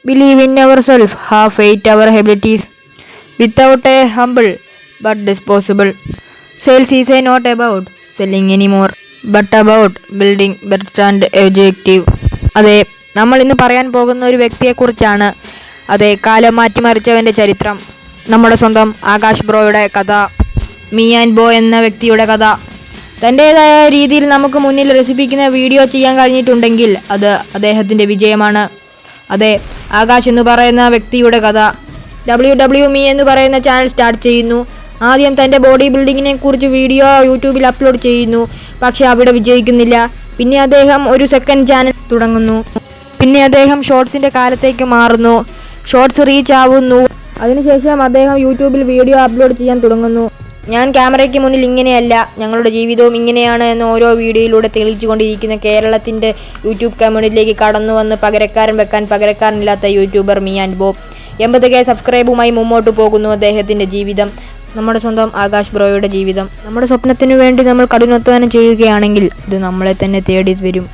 believe in ourselves, have faith our abilities, without a humble but disposable. Sales is not about selling anymore, but about building better and objective. അതെ, നമ്മൾ ഇന്ന് പറയാൻ പോകുന്ന ഒരു വ്യക്തിയെക്കുറിച്ചാണ്. അതെ, കാലം മാറ്റിമറിച്ചവൻ്റെ ചരിത്രം. നമ്മുടെ സ്വന്തം ആകാശ് ബ്രോയുടെ കഥ, മീ ആൻഡ് ബോ എന്ന വ്യക്തിയുടെ കഥ. തൻ്റേതായ രീതിയിൽ നമുക്ക് മുന്നിൽ രസിപ്പിക്കുന്ന വീഡിയോ ചെയ്യാൻ കഴിഞ്ഞിട്ടുണ്ടെങ്കിൽ അത് അദ്ദേഹത്തിൻ്റെ വിജയമാണ്. അതെ, ആകാശ് എന്ന് പറയുന്ന വ്യക്തിയുടെ കഥ. WW എന്ന് പറയുന്ന ചാനൽ സ്റ്റാർട്ട് ചെയ്യുന്നു. ആദ്യം തൻ്റെ ബോഡി ബിൽഡിങ്ങിനെ കുറിച്ച് വീഡിയോ യൂട്യൂബിൽ അപ്ലോഡ് ചെയ്യുന്നു. പക്ഷേ അവിടെ വിജയിക്കുന്നില്ല. പിന്നെ അദ്ദേഹം ഒരു സെക്കൻഡ് ചാനൽ തുടങ്ങുന്നു. പിന്നെ അദ്ദേഹം ഷോർട്സിൻ്റെ കാലത്തേക്ക് മാറുന്നു. ഷോർട്സ് റീച്ച് ആവുന്നു. അതിനുശേഷം അദ്ദേഹം യൂട്യൂബിൽ വീഡിയോ അപ്ലോഡ് ചെയ്യാൻ തുടങ്ങുന്നു. ഞാൻ ക്യാമറയ്ക്ക് മുന്നിൽ ഇങ്ങനെയല്ല, ഞങ്ങളുടെ ജീവിതവും ഇങ്ങനെയാണ് എന്ന് ഓരോ വീഡിയോയിലൂടെ തെളിയിച്ചുകൊണ്ടിരിക്കുന്ന കേരളത്തിൻ്റെ യൂട്യൂബ് കമ്മ്യൂണിറ്റിയിലേക്ക് കടന്നു വന്ന് പകരക്കാരൻ വെക്കാൻ പകരക്കാരനില്ലാത്ത യൂട്യൂബർ മീ ആൻഡ് ബോ. 80K സബ്സ്ക്രൈബുമായി മുമ്പോട്ട് പോകുന്നു അദ്ദേഹത്തിൻ്റെ ജീവിതം. നമ്മുടെ സ്വന്തം ആകാശ് ബ്രോയുടെ ജീവിതം. നമ്മുടെ സ്വപ്നത്തിനു വേണ്ടി നമ്മൾ കഠിനാധ്വാനം ചെയ്യുകയാണെങ്കിൽ ഇത് നമ്മളെ തന്നെ തേടി വരും.